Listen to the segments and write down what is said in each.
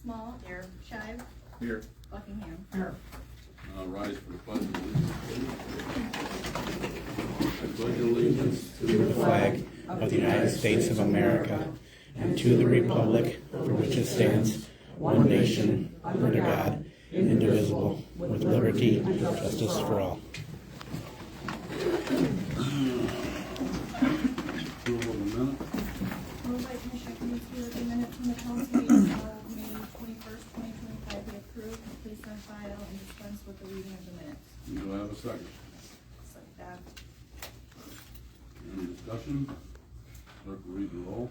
Small. Here. Shive. Here. Buckingham. Here. Rise for the pledge of allegiance. I pledge allegiance to the flag of the United States of America and to the republic for which it stands, one nation, under God, indivisible, with liberty and justice for all. Approval of the minute. Moved by Commissioner Kaminsky that the minutes from the council meeting of May 21st, 2025 be approved, placed on file, and dispensed with the reading of the minutes. Do I have a second? Second that. Any discussion? Clerk will read the roll.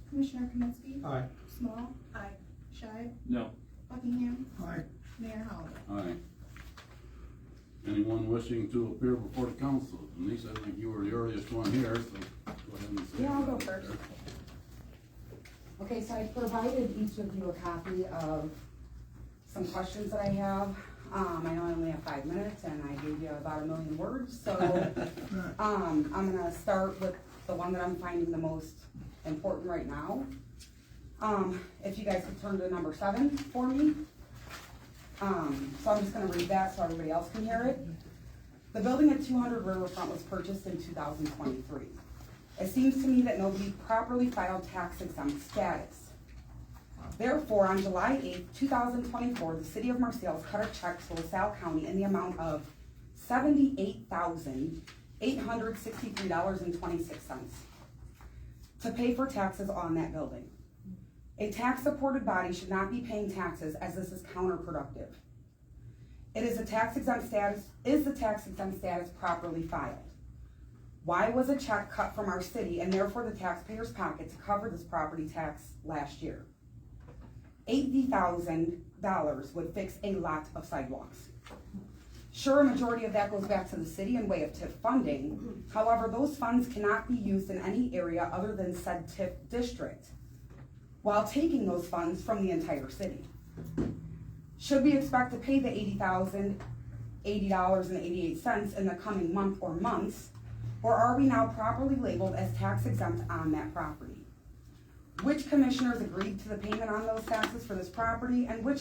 Commissioner Kaminsky. Aye. Small. Aye. Shive. No. Buckingham. Aye. Mayor Hollander. Aye. Anyone wishing to appear before the council? Denise, I think you were the earliest one here, so go ahead and say. Yeah, I'll go first. Okay, so I provided each of you a copy of some questions that I have. I know I only have 5 minutes and I gave you about 1 million words, so I'm gonna start with the one that I'm finding the most important right now. If you guys could turn to number 7 for me. So I'm just gonna read that so everybody else can hear it. The building at 200 Riverfront was purchased in 2023. It seems to me that nobody properly filed tax exempt status. Therefore, on July 8, 2024, the city of Marseilles cut a check to LaSalle County in the amount of $78,863.26 to pay for taxes on that building. A tax-supported body should not be paying taxes, as this is counterproductive. Is the tax exempt status properly filed? Why was a check cut from our city and therefore the taxpayer's pocket to cover this property tax last year? $80,000 would fix a lot of sidewalks. Sure, a majority of that goes back to the city in way of TIF funding. However, those funds cannot be used in any area other than said TIF district, while taking those funds from the entire city. Should we expect to pay the $80,080.88 in the coming month or months, or are we now properly labeled as tax exempt on that property? Which commissioners agreed to the payment on those taxes for this property, and were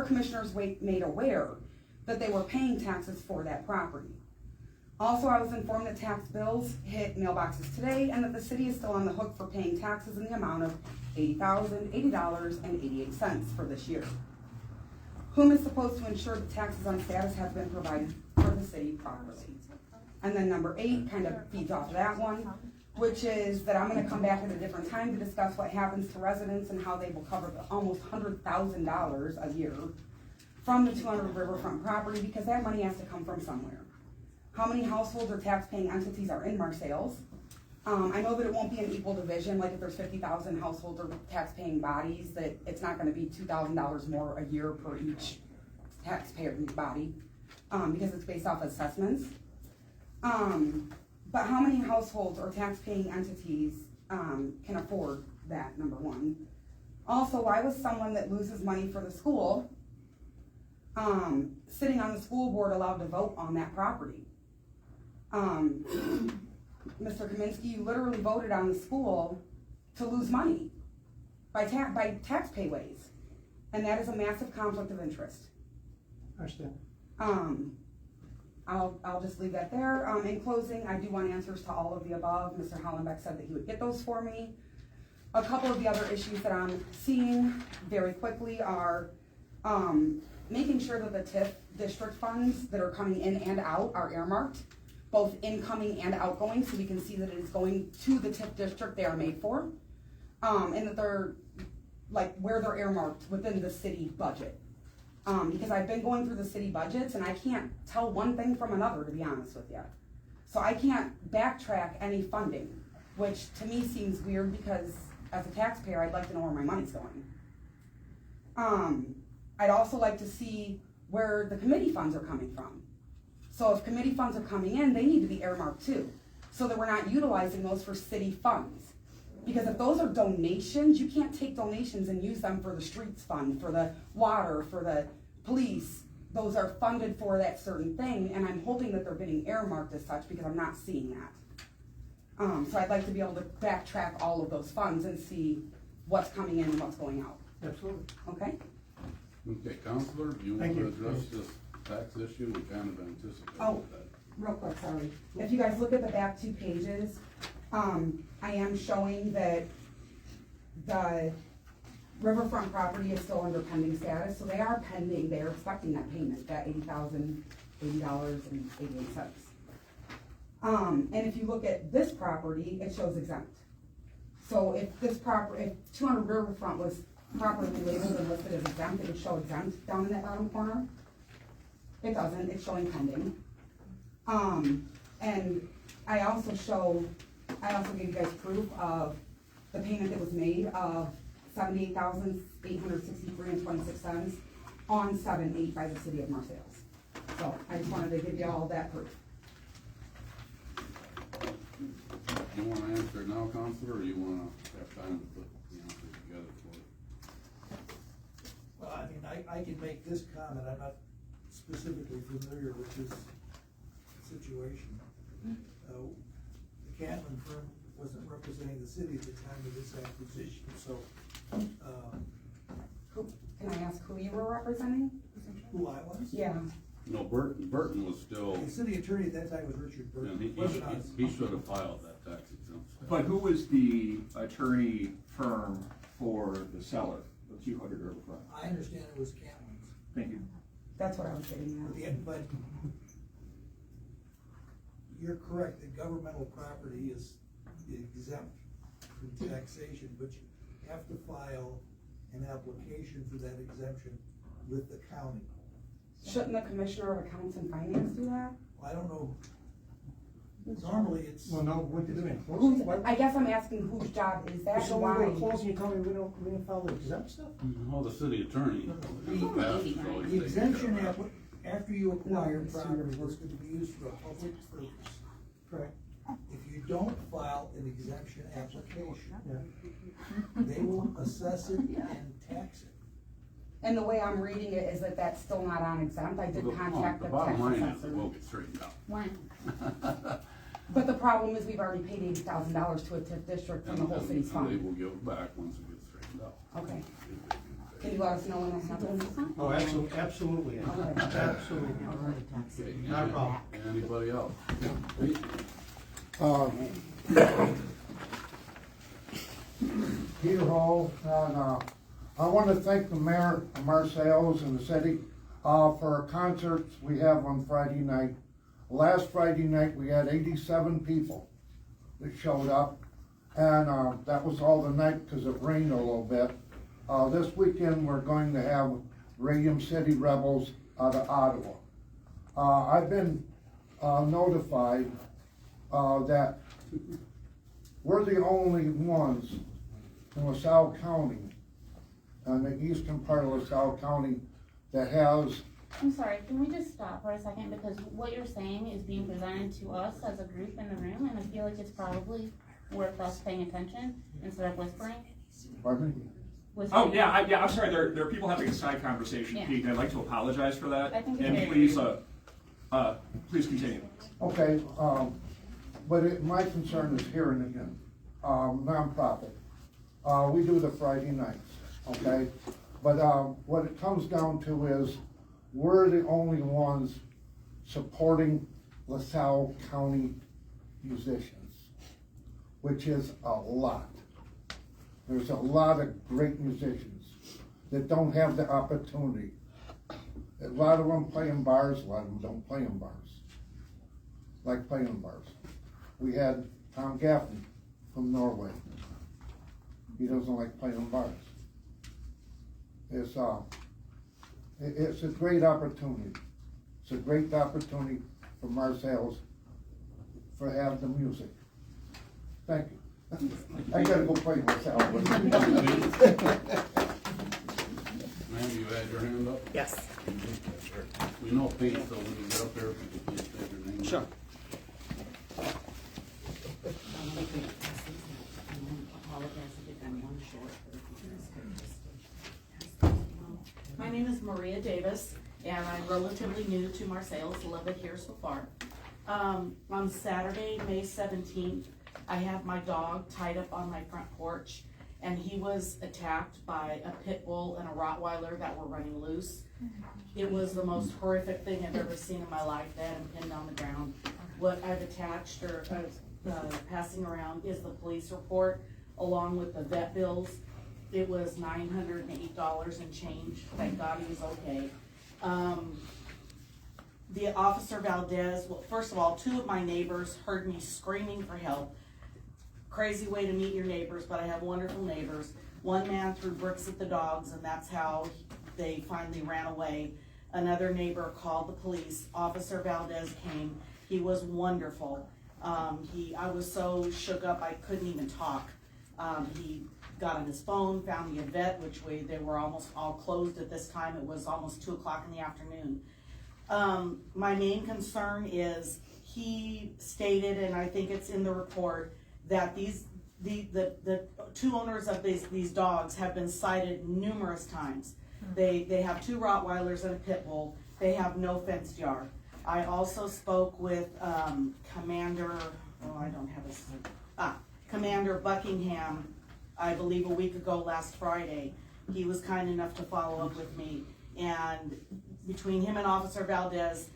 commissioners made aware that they were paying taxes for that property? Also, I was informed that tax bills hit mailboxes today and that the city is still on the hook for paying taxes in the amount of $80,080.88 for this year. Whom is supposed to ensure that taxes on status have been provided for the city properly? And then number 8 kind of feeds off that one, which is that I'm gonna come back at a different time to discuss what happens to residents and how they will cover the almost $100,000 a year from the 200 Riverfront property, because that money has to come from somewhere. How many households or tax-paying entities are in Marseilles? I know that it won't be an equal division, like if there's 50,000 households or tax-paying bodies, that it's not gonna be $2,000 more a year per each taxpayer body, because it's based off assessments. But how many households or tax-paying entities can afford that, number 1? Also, why was someone that loses money for the school sitting on the school board allowed to vote on that property? Mr. Kaminsky, you literally voted on the school to lose money by tax payways, and that is a massive conflict of interest. Understand. I'll just leave that there. In closing, I do want answers to all of the above. Mr. Hollenbeck said that he would get those for me. A couple of the other issues that I'm seeing very quickly are making sure that the TIF district funds that are coming in and out are earmarked, both incoming and outgoing, so we can see that it is going to the TIF district they are made for, and that they're, like, where they're earmarked within the city budget. Because I've been going through the city budgets and I can't tell one thing from another, to be honest with you. So I can't backtrack any funding, which to me seems weird, because as a taxpayer, I'd like to know where my money's going. I'd also like to see where the committee funds are coming from. So if committee funds are coming in, they need to be earmarked too, so that we're not utilizing those for city funds. Because if those are donations, you can't take donations and use them for the streets fund, for the water, for the police. Those are funded for that certain thing, and I'm hoping that they're getting earmarked as such, because I'm not seeing that. So I'd like to be able to backtrack all of those funds and see what's coming in and what's going out. Absolutely. okay? Okay, Counselor, do you want Thank to you. address this tax issue? We kind of anticipated Oh. that. Real quick, sorry. If you guys look at the back 2 pages, I am showing that the riverfront property is still under pending status, so they are pending, they are expecting that payment, that $80,080.88. And if you look at this property, it shows exempt. So if this if 200 Riverfront was properly labeled and listed as exempt, it would show exempt down in that bottom corner. It doesn't, it's showing pending. And I also gave you guys proof of the payment that was made of $78,863.26 on 7/8 by the city of Marseilles. So I just wanted to give you all that proof. You want to answer it now, Counselor, or you want to have time to put the answer together for you? Well, I mean, I can make this comment, I'm not specifically familiar with this situation. The Catlin firm wasn't representing the city at the time of this acquisition, so, Can I ask who you were representing? who I was? Yeah. No, Burton was still, The city attorney at that time was Richard and Burton. he Wasn't us. should have filed that tax exemption. But who was the attorney firm for the seller of 200 Riverfront? I understand it was Catlin's. Thank you. That's what I was getting at. But you're correct, that governmental property is exempt from taxation, but you have to file an application for that exemption with the county. Shouldn't the Commissioner of Accounts and Finance do that? I don't know, normally it's. Well, no, what did it Who's, mean? I guess I'm asking whose job is that So and we why? go to close and you tell me we don't follow exempt stuff? Well, the city attorney. The exemption, after you acquire property, it's going to be used for a public purpose. Correct. If you don't file an exemption application, Yeah. they will assess it and tax it. And the way I'm reading it is that that's still not on exempt. I did contact The the bottom tax line is it assessor. will get straightened out. But the problem is we've already paid $80,000 to a TIF district from the whole city's And they fund. will give it back once it gets straightened out. Okay. Can you let us know when that happens? Oh, absolutely, absolutely, Okay. absolutely. Okay, Not a problem. Anybody else? Peter Hall, and I want to thank the mayor of Marseilles and the city for our concerts we have on Friday night. Last Friday night, we had 87 people that showed up, and that was all the night because it rained a little bit. This weekend, we're going to have Radium City Rebels out of Ottawa. I've been notified that we're the only ones in LaSalle County, in the eastern part of LaSalle County, that has. I'm sorry, can we just stop for a second, because what you're saying is being presented to us as a group in the room, and I feel like it's probably worth us paying attention instead of whispering. Pardon me? Oh, yeah, I'm sorry, there are people having a side conversation, Yeah. Pete, and I'd like to apologize for that. I think it's And very please, rude. please continue. Okay, but my concern is hearing again, nonprofit. We do the Friday nights, okay? But what it comes down to is, we're the only ones supporting LaSalle County musicians, which is a lot. There's a lot of great musicians that don't have the opportunity. A lot of them play in bars, a lot of them don't play in bars. Like playing in bars. We had Tom Gaffney from Norway. He doesn't like playing in bars. It's a great opportunity. It's a great opportunity for Marseilles for having the music. Thank you. I gotta go play myself. Ma'am, you had your hand up? Yes. We know Pete, so when you get up there, if you could please state your name. Sure. My name is Maria Davis, and I'm relatively new to Marseilles, 11 here so far. On Saturday, May 17th, I have my dog tied up on my front porch, and he was attacked by a pit bull and a Rottweiler that were running loose. It was the most horrific thing I've ever seen in my life. They had him pinned on the ground. What I've attached or passing around is the police report along with the vet bills. It was $908 and change. Thank God he was okay. The Officer Valdez, well, first of all, 2 of my neighbors heard me screaming for help. Crazy way to meet your neighbors, but I have wonderful neighbors. One man threw bricks at the dogs, and that's how they finally ran away. Another neighbor called the police. Officer Valdez came. He was wonderful. I was so shook up I couldn't even talk. He got on his phone, found me a vet, they were almost all closed at this time. It was almost 2 o'clock in the afternoon. My main concern is he stated, and I think it's in the report, that the 2 owners of these dogs have been cited numerous times. They have 2 Rottweilers and a pit bull. They have no fenced yard. I also spoke with Commander Buckingham, I believe a week ago last Friday. He was kind enough to follow up with me, and between him and Officer Valdez,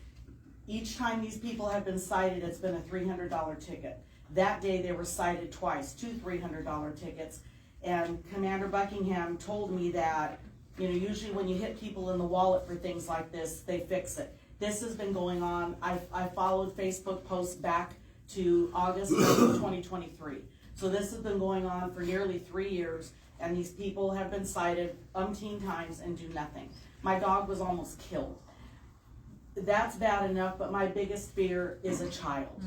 each time these people have been cited, it's been a $300 ticket. That day they were cited twice, 2 $300 tickets, and Commander Buckingham told me that, usually when you hit people in the wallet for things like this, they fix it. This has been going on. I followed Facebook posts back to August of 2023. So this has been going on for nearly 3 years, and these people have been cited umpteen times and do nothing. My dog was almost killed. That's bad enough, but my biggest fear is a child.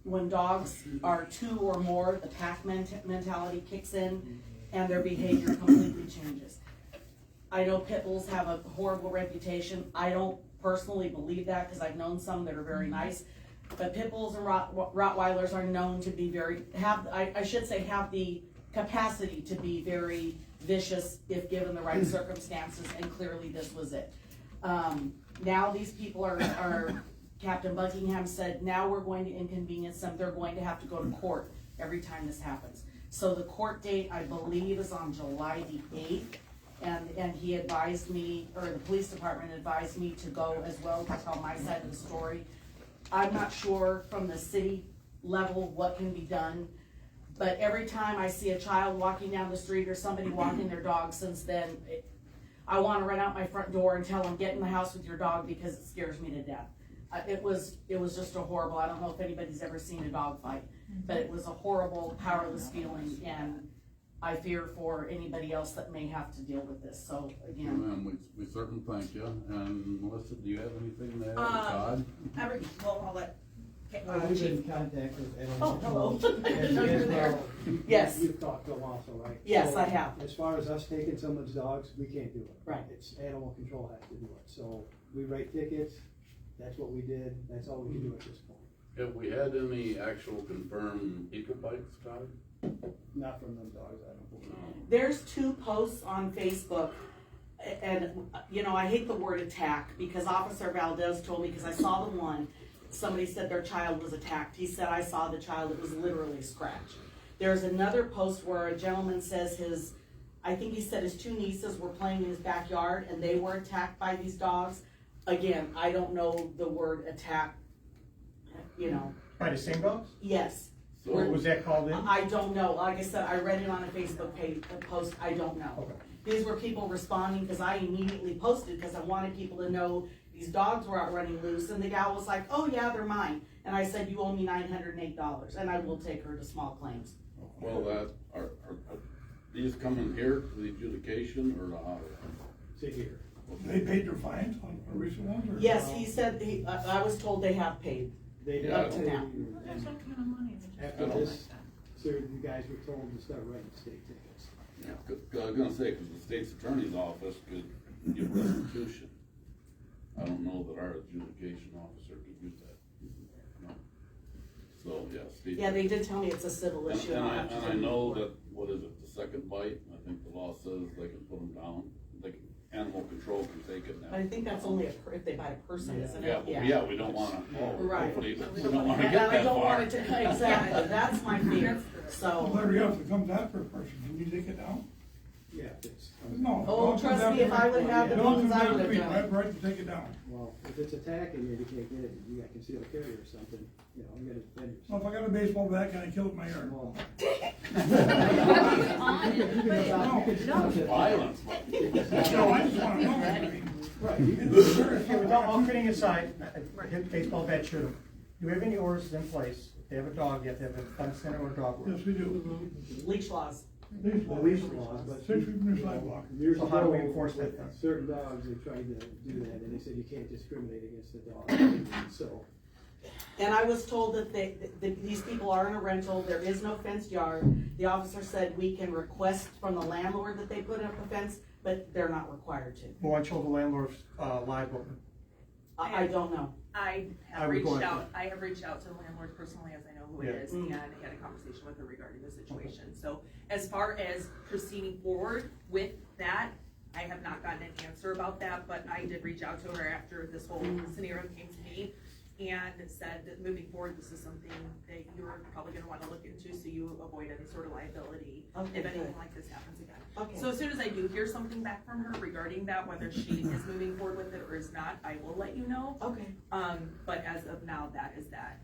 When dogs are 2 or more, the pack mentality kicks in and their behavior completely changes. I know pit bulls have a horrible reputation. I don't personally believe that because I've known some that are very nice. But pit bulls and Rottweilers are known to be have the capacity to be very vicious if given the right circumstances, and clearly this was it. Now these people are Captain Buckingham said, now we're going to inconvenience them. They're going to have to go to court every time this happens. So the court date, I believe, is on July the 8th. And he advised me, or the police department advised me to go as well to tell my side of the story. I'm not sure from the city level what can be done, but every time I see a child walking down the street or somebody walking their dog since then, I want to run out my front door and tell them, get in the house with your dog because it scares me to death. It was just a horrible, I don't know if anybody's ever seen a dog fight, but it was a horrible, powerless feeling, and I fear for anybody else that may have to deal with this. So again, Ma'am, we certainly thank you. And Melissa, do you have anything to add? Todd? I'll let. We've been in contact with animal Oh, hello. control. I didn't know you were there. Yes. You've talked to them also, right? Yes, So, I have. As far as us taking someone's dogs, we can't do it. Right. It's animal control has to do it. So we write tickets, that's what we did, that's all we can do at this point. Have we had any actual confirmed eco bites, Todd? Not from them dogs, I don't believe. No. There's 2 posts on Facebook, and I hate the word attack because Officer Valdez told me, because I saw the one, somebody said their child was attacked. He said, I saw the child, it was literally a scratch. There's another post where a gentleman says I think he said his 2 nieces were playing in his backyard and they were attacked by these dogs. Again, I don't know the word attack, By the same dogs? Yes. So Was that called in? I don't know. Like I said, I read it on a Facebook post. I don't know. Okay. These were people responding because I immediately posted because I wanted people to know these dogs were out running loose. And the gal was like, oh yeah, they're mine. And I said, you owe me $908 and I will take her to small claims. Well, are these coming here to the adjudication or the how? Sit here. They paid their fines on a recent one? Or? Yes, he said, I was told they have paid. They did. Up to now. There's that kind of money. After this, sir, you guys were told to start writing state tickets. Yeah, 'cause I was gonna say, 'cause the state's attorney's office could give restitution. I don't know that our adjudication officer could do that. No. So, yeah, state. Yeah, they did tell me it's a civil And, issue. and I'll I, have to and do I it know before. that, what is it, the second bite, I think the law says they can put them down, they can, animal control can take it now. I think that's only if they buy a person, isn't it? Yeah, we don't wanna, Right. hopefully, we And don't wanna get I that don't far. want it to, exactly, that's my fear, Well, so. Larry, if it comes after a person, can you take it down? Yeah, it's, No. Oh, don't trust come me, if I would have the Don't means, come I down would to me. have I done have it. the right to take it down. well, if it's attacking you, you can't get it, you got concealed carry or something, you know, you gotta defend Well, yourself. if I got a baseball bat, can I kill it in my yard? Well, Violence. No, I just wanna know, I mean. right, you can, Okay, all kidding aside, hit baseball bat, shoot 'em. Do we have any orders in place? If they have a dog, you have to have a fence center or dog Yes, orders. we do. Leash laws. police laws, but. 6 feet from the sidewalk. Years So how do we ago, enforce that with then? certain dogs, they tried to do that, and they said you can't discriminate against the dog, so. And I was told that these people are in a rental, there is no fenced yard. The officer said we can request from the landlord that they put up a fence, but they're not required to. Well, I told the landlord's liable. I don't know. I I have would reached go ahead. out, I have reached out to the landlord personally, as I know who it Yeah. is, and had a conversation with her regarding the situation. So as far as proceeding forward with that, I have not gotten an answer about that, but I did reach out to her after this whole scenario came to me and said that moving forward, this is something that you're probably gonna wanna look into so you avoid any sort of liability Okay, if anything good. like this happens again. Okay. So as soon as I do hear something back from her regarding that, whether she is moving forward with it or is not, I will let you know. Okay. But as of now, that is that.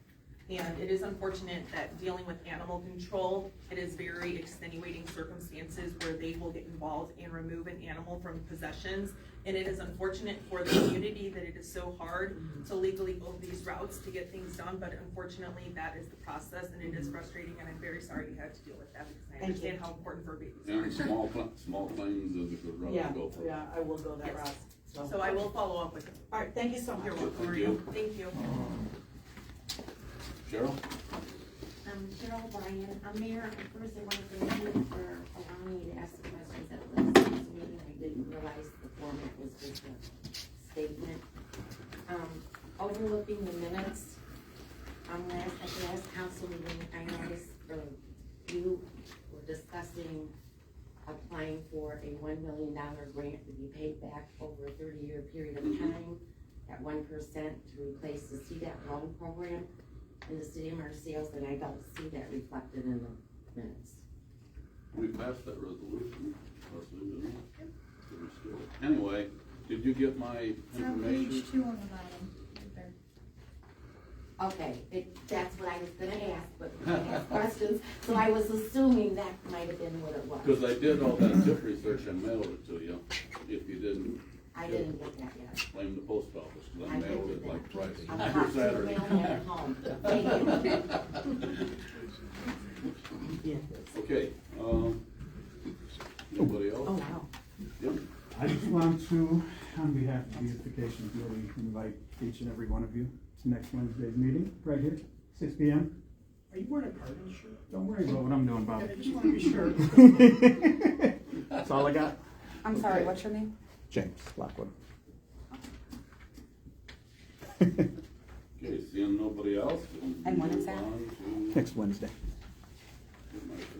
And it is unfortunate that dealing with animal control, it is very extenuating circumstances where they will get involved and remove an animal from possessions. And it is unfortunate for the community that it is so hard to legally go these routes to get things done, but unfortunately, that is the process, and it is frustrating, and I'm very sorry you had to deal with that, because I Thank understand you. how important for babies And are. small claims is a good route Yeah, to go for. yeah, I will go that Yes. route. So I will follow up with you. All right, thank you so much. You're welcome, Thank Maria. you. Thank you. Cheryl? Cheryl Bryan, Mayor, first I want to thank you for allowing me to ask the questions at the last meeting. I didn't realize the format was just a statement. Overlooking the minutes, at the last council meeting, I noticed, you were discussing applying for a $1 million grant to be paid back over a 30-year period of time at 1% to replace the CDAP loan program in the city of Marseilles, and I don't see that reflected in the minutes. We passed that resolution, last week, didn't we? Did we still- Anyway, did you get my It's on information? page 2 on the bottom, right there. Okay, that's what I was gonna ask, but we can't ask questions, so I was assuming that might have been what it was. Cause I did all that zip research and mailed it to you. If you didn't, I didn't get that yet. blame the post office, cause I I mailed did it that. like Friday. I'll or talk to the Saturday. mailman at home. Thank you. Okay, anybody else? Oh, wow. Yep. I just want to, on behalf of the Beautification Committee, invite each and every one of you to next Wednesday's meeting, right here, 6 p.m. Are you wearing a cardigan shirt? Don't worry about what I'm doing, Bob. I just want to be sure. That's all I got. I'm sorry, what's your name? James Lockwood. Okay, seeing nobody else. we'll And when is move that? on to- Next Wednesday.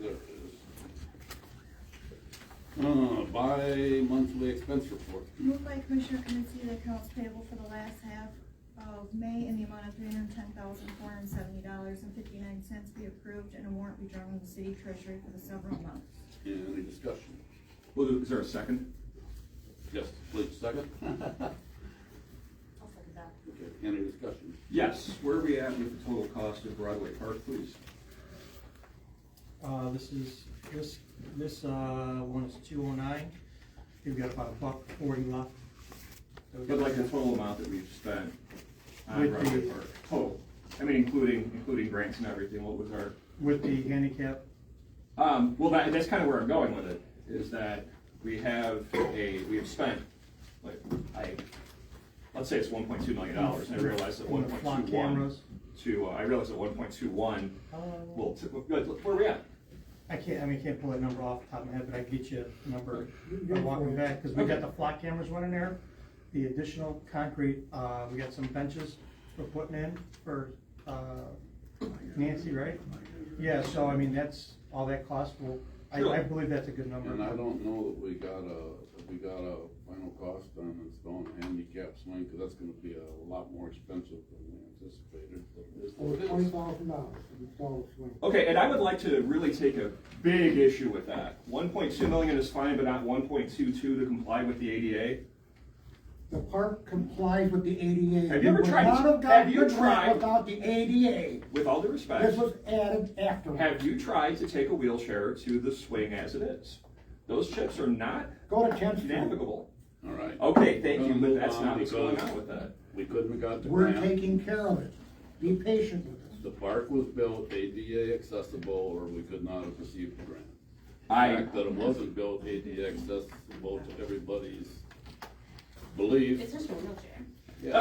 There it is. Bi-monthly expense report. Moved by Commissioner Kaminsky, the accounts payable for the last half of May in the amount of $310,470.59 be approved, and a warrant be drawn in the city treasury for the several months. Any discussion? Well, is there a second? Yes, please, second. I'll second that. Okay, any discussion? Yes, where are we at with the total cost of Broadway Park, please? This one is 209. We've got about $1.40 left. But like the total amount that we've spent on With Broadway the- Park, total, I mean, including grants and everything, what was our? With the handicap, Well, that's kind of where I'm going with it, is that we have spent, like, let's say it's $1.2 million, I realize that with the flock 1.21 cameras. I realize that 1.21, well, good, where are we at? I can't pull that number off the top of my head, but I can get you a number walking back, because we got the flock cameras running there. The additional concrete, we got some benches we're putting in for, Nancy, right? Yeah, so I mean, that's, all that cost will, I believe that's a good number. And I don't know that we got a final cost on installing a handicap swing, cause that's gonna be a lot more expensive than we anticipated, but it is what it is. $20,000 to install a swing. Okay, and I would like to really take a big issue with that. 1.2 million is fine, but not 1.22 to comply with the ADA. The park complies with the ADA. Have you ever We would tried- not have have gotten you the grant tried- without the ADA. With all due respect, This was added afterwards. have you tried to take a wheelchair to the swing as it is? Those chips are not Go to 10th Street. navigable. All right. Okay, thank We're you, gonna but move that's on not what's going because on with that. We couldn't have got the We're grant. taking care of it. Be patient with us. The park was built ADA accessible, or we could not have received the grant. The I- fact that it wasn't built ADA accessible to everybody's belief. It's just a wheelchair.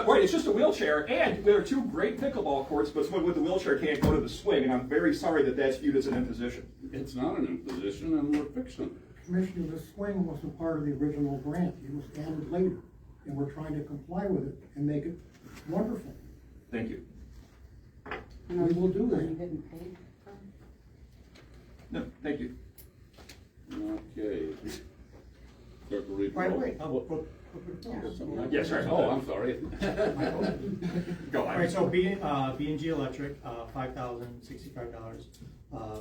Right, it's just a wheelchair, and there are two great pickleball courts, but someone with a wheelchair can't go to the swing, and I'm very sorry that that's viewed as an imposition. It's not an imposition, and we're fixing it. Commissioner, the swing wasn't part of the original grant. It was added later. And we're trying to comply with it and make it wonderful. Thank you. We will do that. You didn't pay for them? No, thank you. Okay. Clerk will read the Right roll. away. Yes, right. Oh, I'm sorry. Go All on. right, so B and G Electric, $5,065.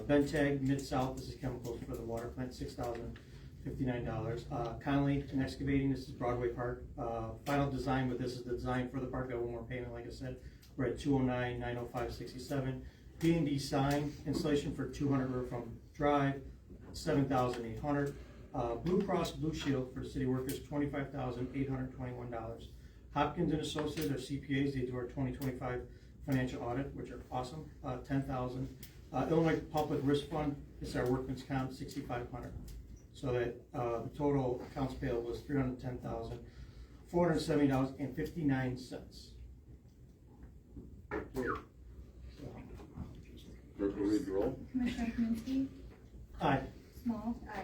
Bentag Mid-South, this is chemicals for the water plant, $6,059. Conley and Excavating, this is Broadway Park. Final design with this is the design for the park, got one more payment, like I said. We're at $209,905.67. B&D Sign, installation for 200 Riverfront Drive, $7,800. Blue Cross Blue Shield for the city workers, $25,821. Hopkins and Associates, our CPAs, they do our 2025 financial audit, which are awesome, $10,000. Illinois Public Risk Fund, it's our workman's comp, $6,500. So that the total accounts payable was $310,470.59. Clerk will read the roll. Commissioner Kaminsky, Aye. Small. Aye.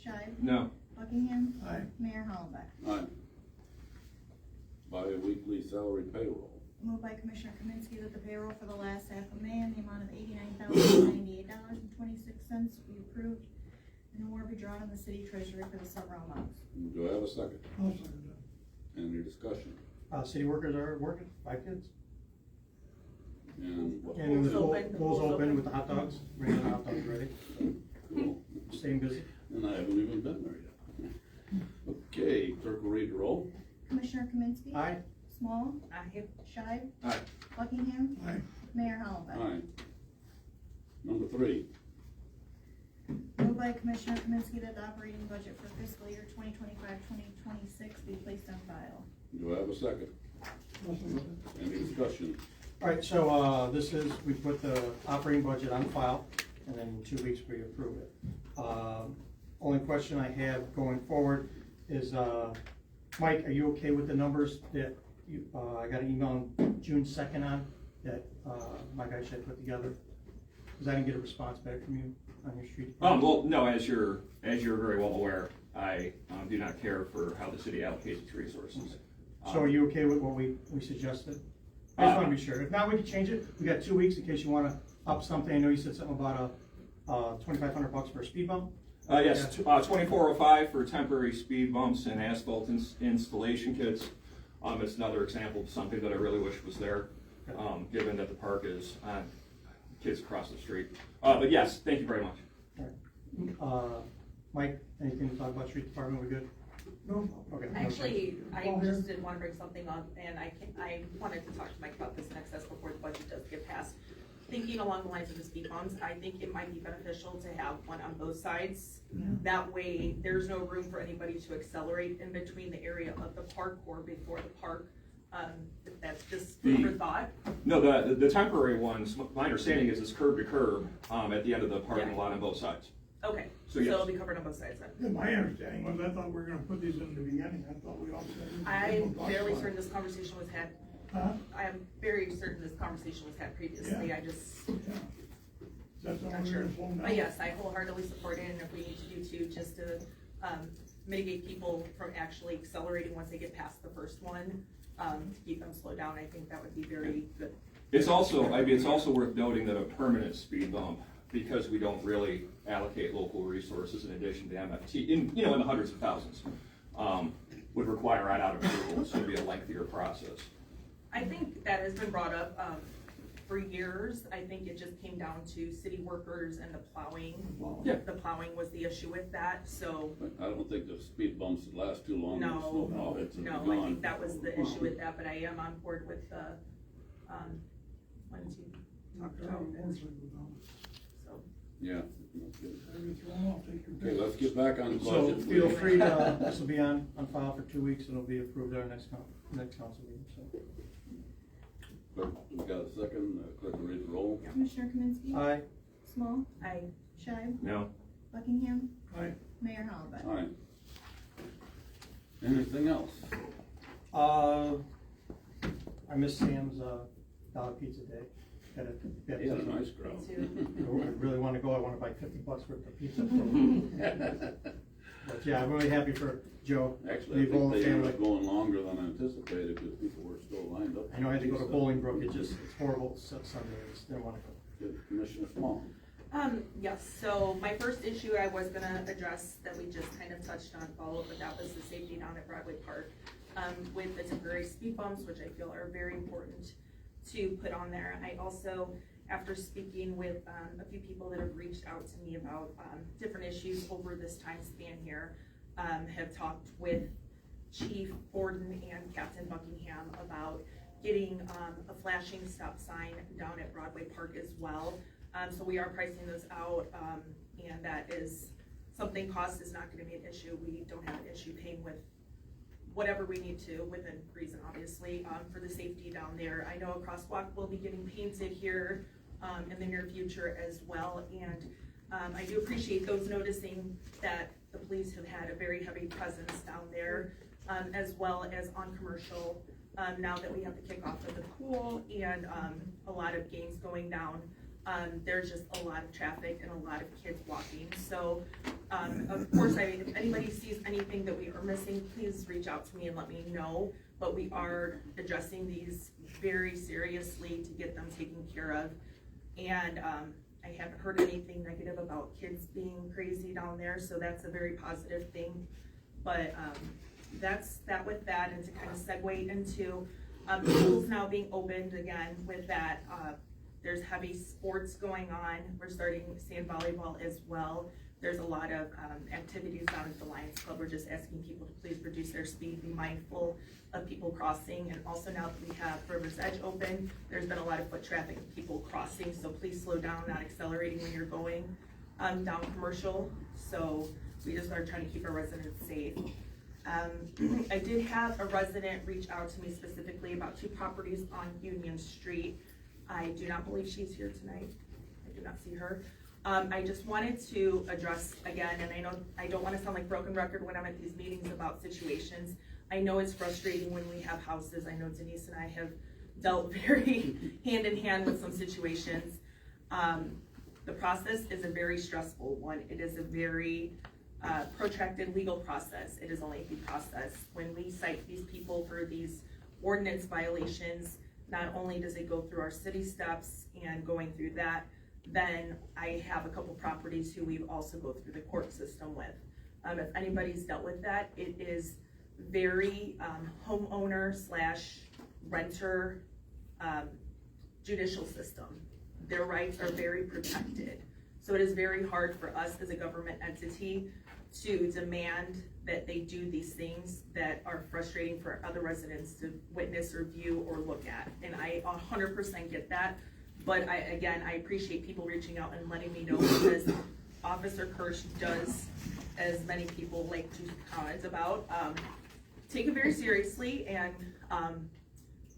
Shive. No. Buckingham. Aye. Mayor Hollenbeck. Aye. Bi-weekly salary payroll. Moved by Commissioner Kaminsky that the payroll for the last half of May in the amount of $89,098.26 be approved and award be drawn in the city treasury for the summer amounts. Do I have a second? I'll second that. Any discussion? City workers are working, 5 kids. And what? And the Pool's open, the pool's pool's open open. with the hot dogs, bringing the hot dogs ready, Cool. staying busy. And I haven't even been there yet. Okay, clerk will read the roll. Commissioner Kaminsky. Aye. Small. Aye. Shive. Aye. Buckingham. Aye. Mayor Hollenbeck. Aye. Number 3. Moved by Commissioner Kaminsky that the operating budget for fiscal year 2025-2026 be placed on file. Do I have a second? I'll second that. Any discussion? All right, so, this is, we put the operating budget on file, and then in 2 weeks we approve it. Only question I have going forward is, Mike, are you okay with the numbers that you, I got an email on June 2nd on, that, my guy should put together? Because I didn't get a response back from you on your street. Well, no, as you're very well aware, I do not care for how the city allocates its resources. So are you okay with what we suggested? I just wanna be sure. If not, we can change it. We got 2 weeks in case you wanna up something. I know you said something about $2,500 for a speed bump. Yes, 2405 for temporary speed bumps and asphalt installation kits. It's another example of something that I really wish was there, given that the park is on kids across the street. But yes, thank you very much. Mike, anything to talk about street department? We good? No. Okay. Actually, I All here. just did want to bring something up, and I wanted to talk to Mike about this in excess before the budget does get passed. Thinking along the lines of the speed bumps, I think it might be beneficial to have one on both sides. That way, there's no room for anybody to accelerate in between the area of the park or before the park. That's just food for thought. No, the temporary ones, my understanding is it's curb to curb at the end of the parking lot on both sides. Okay, So so yes. it'll be covered on both sides then. Yeah, my understanding was, I thought we were gonna put these in the beginning, I thought we all said. I'm fairly certain this conversation was had, Huh? I am very certain this conversation was had previously, Yeah. I just, That's the not only sure. reason. But yes, I wholeheartedly support it, and if we need to do two, just to, mitigate people from actually accelerating once they get past the first one, to keep them slowed down, I think that would be very good. It's also worth noting that a permanent speed bump, because we don't really allocate local resources in addition to MFT, in the hundreds of thousands. would require IDOT approval, so it'd be a lengthier process. I think that has been brought up, for years. I think it just came down to city workers and the plowing. Yeah. The plowing was the issue with that, so. But I don't think the speed bumps would last too long. No, Snowplow hits and no, they're I gone. think that was the issue with that, but I am on board with the, ones you talked about. So, Yeah. that's good. Okay, let's get back on the So budget. feel please. free to, this will be on file for 2 weeks, and it'll be approved at our next council meeting, so. Clerk, we got a second, clerk will read the roll. Commissioner Kaminsky. Aye. Small. I, Shive. No. Buckingham. Aye. Mayor Hollenbeck. All right. Anything else? I miss Sam's, dollar pizza day. Had a He had a nice crowd. I really wanna go, I wanna buy $50 worth of pizza from him. But yeah, I'm really happy for Joe, Actually, the I think whole they ended family. up going longer than anticipated because people were still lined up. I know I had to go to Bolingbrook, it's horrible Sunday, I just didn't wanna go. Good. Commissioner Small. yes, so my first issue I was gonna address that we just kind of touched on, follow-up, but that was the safety down at Broadway Park. With the temporary speed bumps, which I feel are very important to put on there. I also, after speaking with, a few people that have reached out to me about, different issues over this time span here, have talked with Chief Borden and Captain Buckingham about getting, a flashing stop sign down at Broadway Park as well. So we are pricing those out, and that is something, cost is not gonna be an issue. We don't have an issue paying with whatever we need to, within reason, obviously, for the safety down there. I know a crosswalk will be getting painted here, in the near future as well, and, I do appreciate those noticing that the police have had a very heavy presence down there, as well as on Commercial, now that we have the kickoff of the pool and, a lot of games going down. There's just a lot of traffic and a lot of kids walking. So, of course, if anybody sees anything that we are missing, please reach out to me and let me know. But we are addressing these very seriously to get them taken care of. And I haven't heard anything negative about kids being crazy down there, so that's a very positive thing. But that's that with that, and to kind of segue into schools now being opened again with that. There's heavy sports going on. We're starting sand volleyball as well. There's a lot of activities down at the Lions Club. We're just asking people to please reduce their speed, be mindful of people crossing. And also now that we have River's Edge open, there's been a lot of foot traffic and people crossing. So please slow down, not accelerating when you're going down Commercial. So we just are trying to keep our residents safe. I did have a resident reach out to me specifically about 2 properties on Union Street. I do not believe she's here tonight. I do not see her. I just wanted to address again, and I know I don't want to sound like broken record when I'm at these meetings about situations. I know it's frustrating when we have houses. I know Denise and I have dealt very hand in hand with some situations. The process is a very stressful one. It is a very protracted legal process. It is a lengthy process. When we cite these people for these ordinance violations, not only does it go through our city steps and going through that, then I have a couple properties who we also go through the court system with. If anybody's dealt with that, it is very homeowner / renter judicial system. Their rights are very protected. So it is very hard for us as a government entity to demand that they do these things that are frustrating for other residents to witness or view or look at. And I 100% get that. But I appreciate people reaching out and letting me know, because Officer Kirsch does, as many people like to comment about, take it very seriously and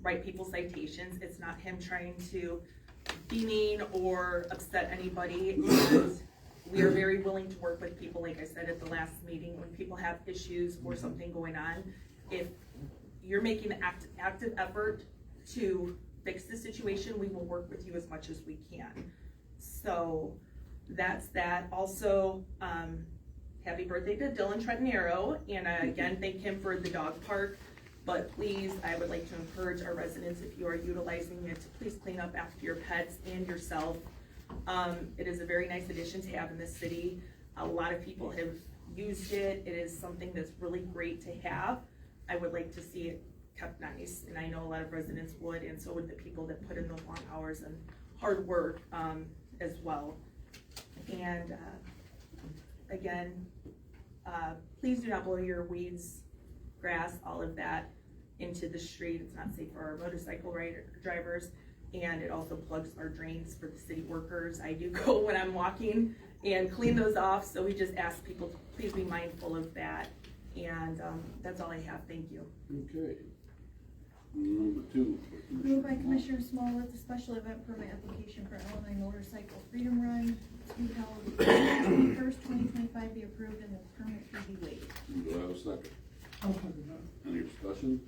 write people citations. It's not him trying to be mean or upset anybody. And we are very willing to work with people, like I said at the last meeting, when people have issues or something going on. If you're making an active effort to fix the situation, we will work with you as much as we can. So that's that. Also, happy birthday to Dylan Trentanero, and again, thank him for the dog park. But please, I would like to encourage our residents, if you are utilizing it, to please clean up after your pets and yourself. It is a very nice addition to have in this city. A lot of people have used it. It is something that's really great to have. I would like to see it kept nice, and I know a lot of residents would, and so would the people that put in those long hours and hard work, as well. And, again, please do not blow your weeds, grass, all of that into the street. It's not safe for our motorcycle drivers, and it also plugs our drains for the city workers. I do go when I'm walking and clean those off, so we just ask people to please be mindful of that. And that's all I have. Thank you. Okay. Number 2. Moved by Commissioner Small with the special event permit application for Illinois Motorcycle Freedom Run to be held June 21st, 2025 be approved and the permit fee be waived. Do I have a second? Any discussion?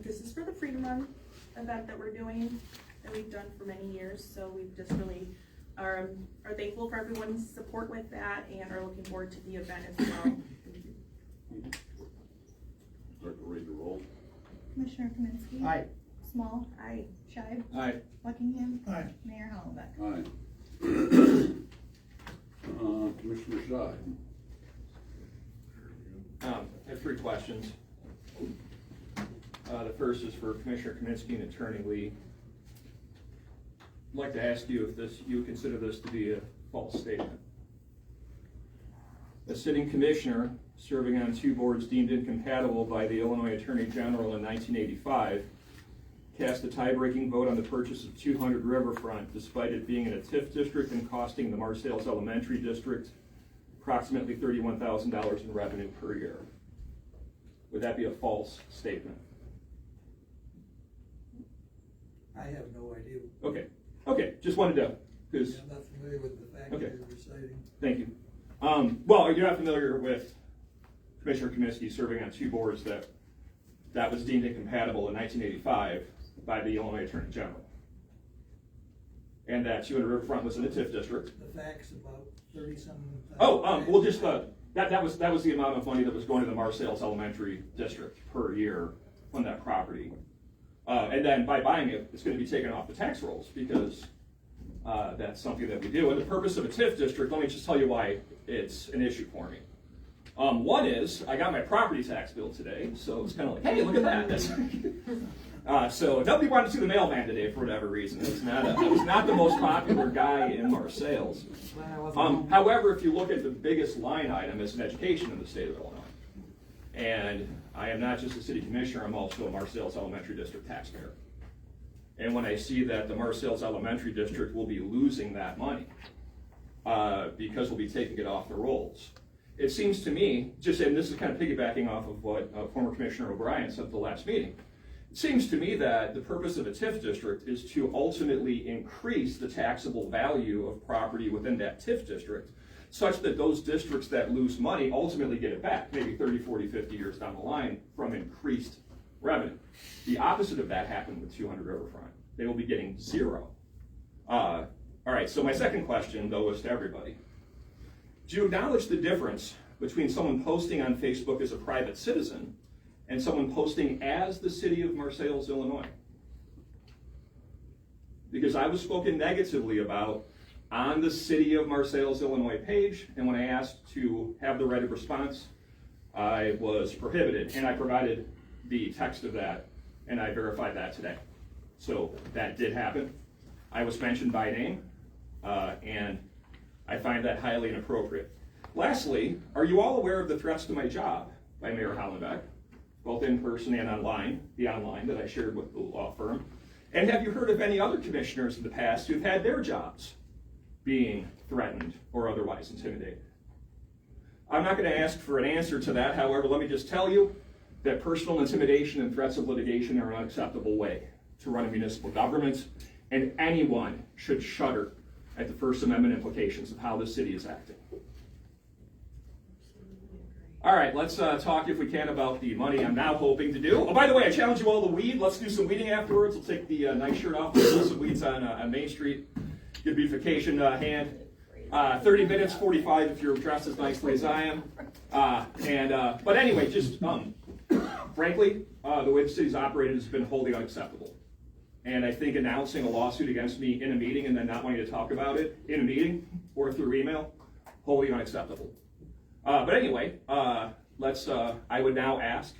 This is for the Freedom Run event that we're doing, that we've done for many years, so we just really are thankful for everyone's support with that and are looking forward to the event as well. Start to read the roll. Commissioner Kaminsky. Aye. Small. Aye. Shive. Aye. Buckingham. Aye. Mayor Hollenbeck. Aye. Commissioner Shy. I have 3 questions. The first is for Commissioner Kaminsky and Attorney Lee. I'd like to ask you if you would consider this to be a false statement. A sitting commissioner serving on 2 boards deemed incompatible by the Illinois Attorney General in 1985 cast a tie-breaking vote on the purchase of 200 Riverfront despite it being in a TIF district and costing the Marseilles Elementary District approximately $31,000 in revenue per year. Would that be a false statement? I have no idea. Okay, just wanted to, because. I'm not familiar with the fact that you're reciting. Thank you. Well, you're not familiar with Commissioner Kaminsky serving on 2 boards that was deemed incompatible in 1985 by the Illinois Attorney General. And that 200 Riverfront was in the TIF district. The facts about 30-some. We'll just, that was the amount of money that was going to the Marseilles Elementary District per year on that property. And then by buying it, it's going to be taken off the tax rolls because that's something that we do. And the purpose of a TIF district, let me just tell you why it's an issue for me. One is, I got my property tax bill today, so it's kind of like, hey, look at that. So nobody wanted to see the mailman today for whatever reason. I was not the most popular guy in Marseilles. However, if you look at the biggest line item, it's an education in the state of Illinois. And I am not just a city commissioner, I'm also a Marseilles Elementary District taxpayer. And when I see that the Marseilles Elementary District will be losing that money because we'll be taking it off the rolls, it seems to me, and this is kind of piggybacking off of what former Commissioner O'Brien said at the last meeting, it seems to me that the purpose of a TIF district is to ultimately increase the taxable value of property within that TIF district, such that those districts that lose money ultimately get it back, maybe 30, 40, 50 years down the line from increased revenue. The opposite of that happened with 200 Riverfront. They will be getting 0. All right, so my second question, though, is to everybody. Do you acknowledge the difference between someone posting on Facebook as a private citizen and someone posting as the city of Marseilles, Illinois? Because I was spoken negatively about on the City of Marseilles, Illinois page, and when I asked to have the right of response, I was prohibited, and I provided the text of that, and I verified that today. So that did happen. I was mentioned by name, and I find that highly inappropriate. Lastly, are you all aware of the threats to my job by Mayor Hollenbeck, both in person and online, the online that I shared with the law firm? And have you heard of any other commissioners in the past who've had their jobs being threatened or otherwise intimidated? I'm not going to ask for an answer to that. However, let me just tell you that personal intimidation and threats of litigation are an unacceptable way to run a municipal government, and anyone should shudder at the First Amendment implications of how the city is acting. All right, let's talk, if we can, about the money I'm now hoping to do. Oh, by the way, I challenge you all to weed. Let's do some weeding afterwards. We'll take the nice shirt off. We'll do some weeds on Main Street. Good beautification hand. 30 minutes, 45 if you're dressed as nicely as I am. But anyway, just frankly, the way the city's operated has been wholly unacceptable. And I think announcing a lawsuit against me in a meeting and then not wanting to talk about it in a meeting or through email, wholly unacceptable. But anyway, I would now ask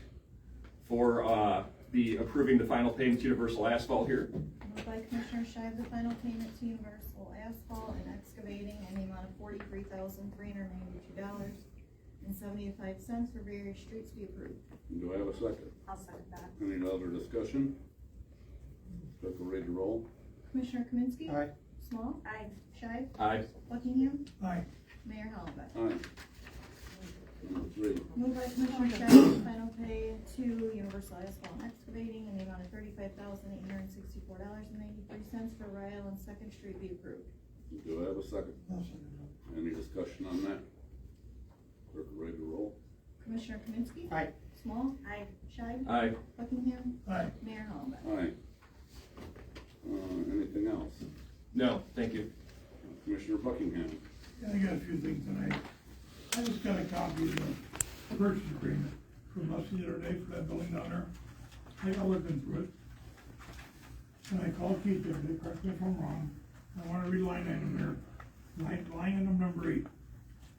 for, the approving the final payment to Universal Asphalt here. Moved by Commissioner Shive, the final payment to Universal Asphalt and Excavating in the amount of $43,392.75 for various streets be approved. Do I have a second? I'll second that. Any other discussion? Clerk will read the roll. Commissioner Kaminsky. Aye. Small. Aye. Shive. Aye. Buckingham. Aye. Mayor Hollenbeck. Aye. Number 3. Moved by Commissioner Shive, the final pay to Universal Asphalt and Excavating in the amount of $35,864.93 for Ryle and Second Street be approved. Do I have a second? Any discussion on that? Clerk will read the roll. Commissioner Kaminsky. Aye. Small. Aye. Shive. Aye. Buckingham. Aye. Mayor Hollenbeck. Aye. Anything else? No, thank you. Commissioner Buckingham. Yeah, I got a few things tonight. I just got a copy of the purchase agreement from us the other day for that building down there. I got looking through it. And I called Keith the other day, correct me if I'm wrong. I wanna read line item there. Line item number 8.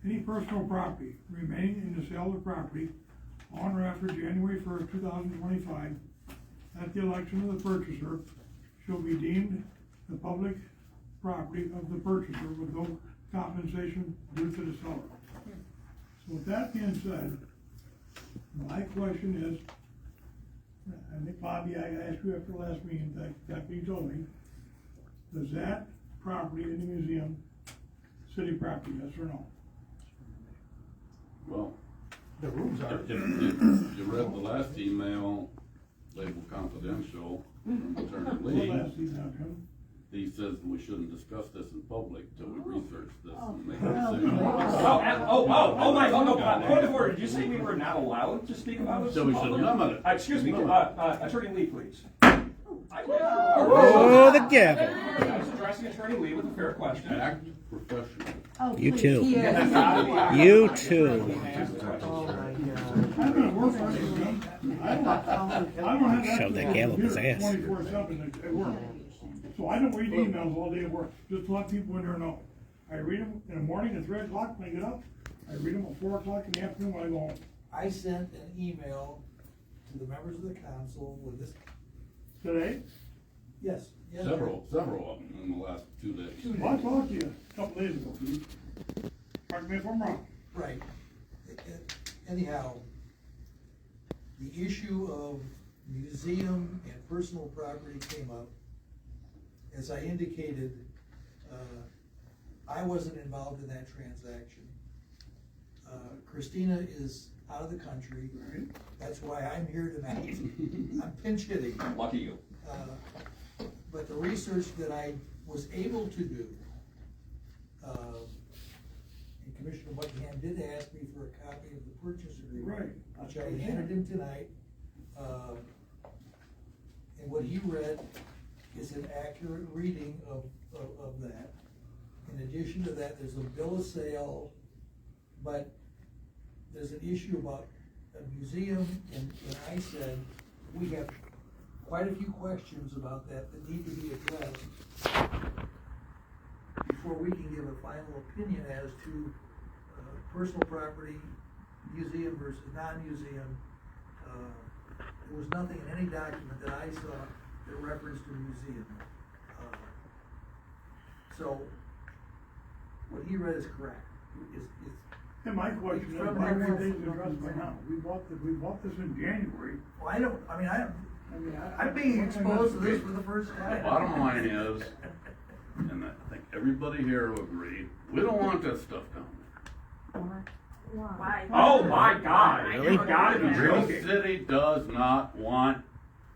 Any personal property remaining in the sale of property on or after January 1st, 2025, at the election of the purchaser, shall be deemed the public property of the purchaser with no compensation due to the seller. So with that being said, my question is, I think Bobby, I asked you after the last meeting, that you told me, does that property in the museum, city property, yes or no? Well, The rooms are. if you read the last email labeled confidential from Attorney Well, Lee, that's the outcome. he says we shouldn't discuss this in public till we research this and make a Oh, decision. Oh, no, point of order, did you say we were not allowed to speak about this? So we should limit it. Excuse me, Attorney Lee, please. Oh, the gavel. I was addressing Attorney Lee with a fair question. Act professional. Oh, You please. too. Yeah. You too. I'm gonna work on it, Jim. I don't have Shove that gal up his ass. 24/7 at work. So I don't read emails all day at work, just to let people in there know. I read them in the morning at 3 o'clock when I get up, I read them at 4 o'clock in the afternoon when I go home. I sent an email to the members of the council with this, Today, yes. yes, Several of them in the last 2 days. well, I talked to you a couple days ago, Keith. Pardon me if I'm wrong. Right. Anyhow, the issue of museum and personal property came up. As I indicated, I wasn't involved in that transaction. Christina is out of the country. Right. That's why I'm here tonight. I'm pinch hitting. Lucky you. But the research that I was able to do, and Commissioner Buckingham did ask me for a copy of the purchase agreement. Right. Which I handed him tonight. And what he read is an accurate reading of that. In addition to that, there's a bill of sale, but there's an issue about a museum, and I said, we have quite a few questions about that need to be addressed before we can give a final opinion as to personal property, museum versus non-museum. There was nothing in any document that I saw that referenced a museum. So what he read is correct. And my question is, why weren't they addressed by now? We bought this in January. Well, I'm being exposed to this for the first The time. bottom line is, and I think everybody here will agree, we don't want that stuff down there. Why? Oh my God, Really? you gotta be The joking. city does not want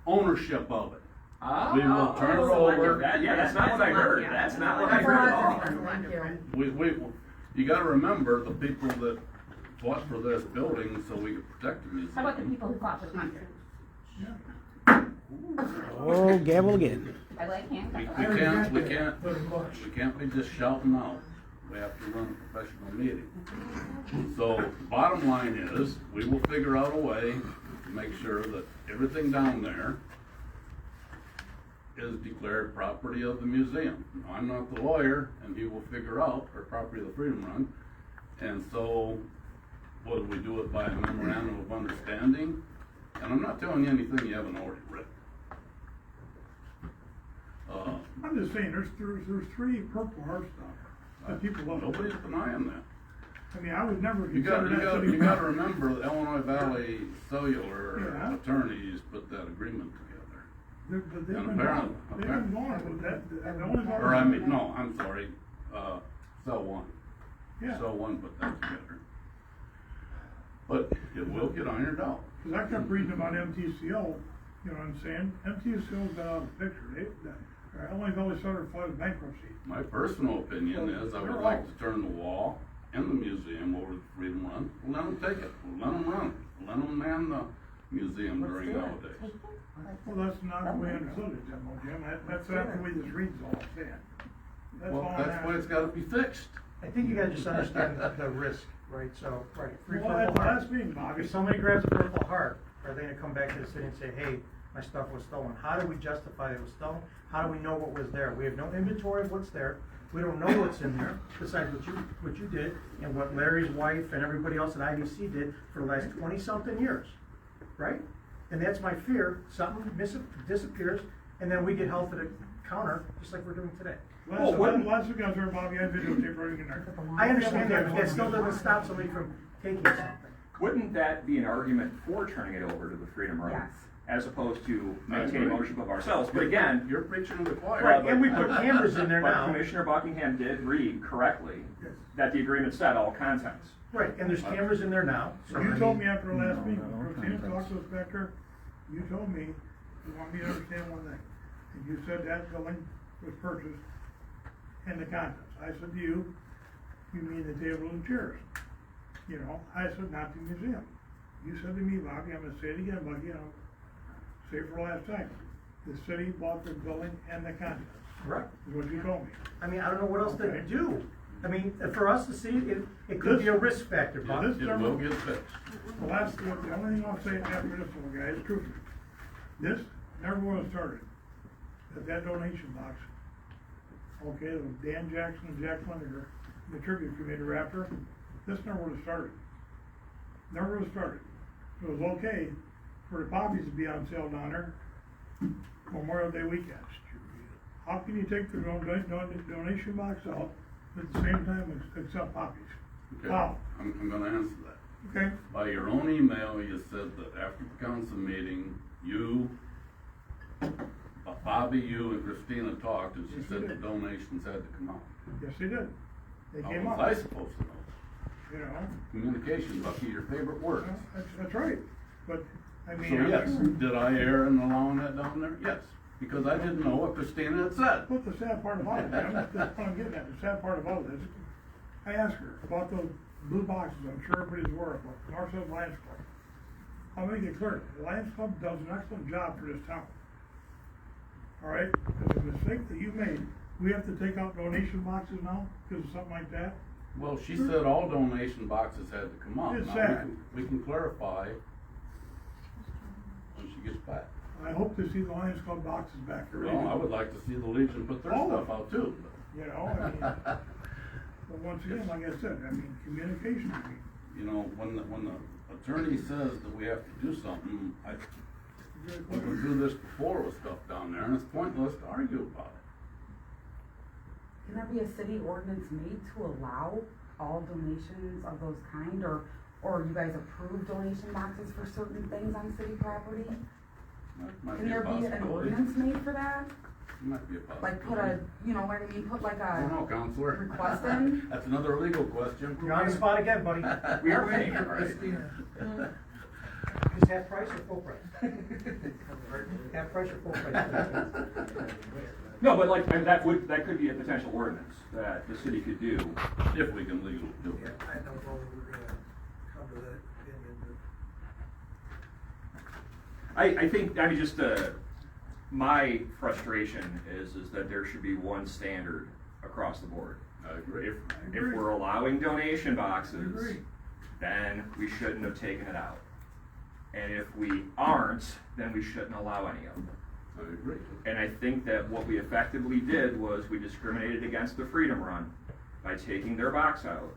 ownership of it. Oh, We will turn it over. that's not what I heard, that's not what I heard at all. You gotta remember the people that fought for this building so we could protect the museum. How about the people who fought for the contract? Oh, gavel again. I like We handcuffs. can't be just shouting out. We have to run a professional meeting. So, bottom line is, we will figure out a way to make sure that everything down there is declared property of the museum. Now, I'm not the lawyer, and he will figure out, or property of the Freedom Run. And so, what do we do it by a memorandum of understanding? And I'm not telling you anything you haven't already read. I'm just saying, there's 3 Purple Hearts down there that people love. Nobody's denying that. I mean, I would never You consider that city. you gotta remember, the Illinois Valley Cellular Yeah. attorneys put that agreement together. But they've And been apparently- gone. They've been gone with that. The only Or I mean, no, I'm sorry, Cell One. Yeah. Cell One put that together. But it will get ironed out. Cause I kept reading about MTCO, you know what I'm saying? MTCO's been out of the picture. Illinois Valley Cellular filed bankruptcy. My personal opinion is I would like to turn the wall and the museum over to Freedom Run. Let them take it. Let them run it. Let them man the museum during nowadays. Well, that's not the way I understood it, Jim. That's not the way this reads all I'm saying. That's all Well, I'm that's asking. why it's gotta be fixed. I think you gotta just understand the risk, right, so, right, free Well, Purple that's Heart. last meeting, Bobby. If somebody grabs a Purple Heart, are they gonna come back to the city and say, hey, my stuff was stolen? How do we justify it was stolen? How do we know what was there? We have no inventory of what's there. We don't know what's in there, besides what you did, and what Larry's wife and everybody else at IDC did for the last 20-something years, right? And that's my fear, something disappears, and then we get held to the counter, just like we're doing today. Last week I was there, Bobby, I videotaped right in there. I understand that, but that still doesn't stop somebody from taking something. Wouldn't that be an argument for turning it over to the Freedom Run? Yes. As opposed to maintaining agree. ownership of ourselves, but again. You're preaching to the choir. Right, and we put cameras in there But now. Commissioner Buckingham did read correctly that the agreement said all contents. Right, and there's cameras in there now. So You I told mean- me after the last meeting, Christina talked to us back there, you told me, you want me to understand one thing. And you said that building was purchased and the contents. I said to you, you mean the table and chairs? You know, I said not the museum. You said to me, Bobby, I'm gonna say it again, Bobby, say it for the last time. The city bought the building and the contents. Right. Is what you told me. I mean, I don't know what else to Okay. do. I mean, for us to see, it could be a risk factor, It Bob. will get fixed. The only thing I'll say after this one, guys, truthfully, this never would have started. That donation box, okay, the Dan Jackson and Jack Flinninger, the tribute committee after, this never would have started. Never would have started. It was okay for the poppies to be on sale down there Memorial Day weekend. How can you take the donation box out at the same time as accept poppies? Okay. How? I'm gonna answer that. Okay? By your own email, you said that after the council meeting, Bobby, you and Christina talked, and she Yes, we said the did. donations had to come out. Yes, they did. They How came was out. I supposed to know? You know, Communication, Bucky, your favorite word. that's right, but, I mean. So yes, did I err in allowing that down there? Yes, because I didn't know what Christina had said. But the sad part about it, that's what I'm getting at, the sad part about it is, I asked her about those blue boxes, I'm sure everybody's aware of, like Marseilles Lions Club. I'll make it clear, the Lions Club does an excellent job for this town. All right, the mistake that you made, we have to take out donation boxes now, because of something like that? Well, she said all donation boxes had to come out. It's Now, sad. we can clarify when she gets back. I hope to see the Lions Club boxes back here. Well, I would like to see the Legion put their All of stuff out too. You know, I mean, but once again, like I said, I mean, communication, I mean, You know, when the attorney says that we have to do something, we went through this before with stuff down there, and it's pointless to argue about it. Can there be a city ordinance made to allow all donations of those kind, or you guys approve donation boxes for certain things on city property? That might Can be a there be an possibility. ordinance made for that? Might be a possibility. Like put a, you know what I mean, put like I don't know, a Counselor. request in? That's another legal question. You're on the spot again, buddy. We are waiting. All right. Just half price or full price? Half price or full price? No, but like, and that could be a potential ordinance that the city could do. If we can legally do Yeah, it. I don't know if we're gonna come to that opinion, but. I think, I mean, just, my frustration is that there should be one standard across the board. I agree. If we're allowing donation I boxes, agree. then we shouldn't have taken it out. And if we aren't, then we shouldn't allow any of them. I agree. And I think that what we effectively did was we discriminated against the Freedom Run by taking their box out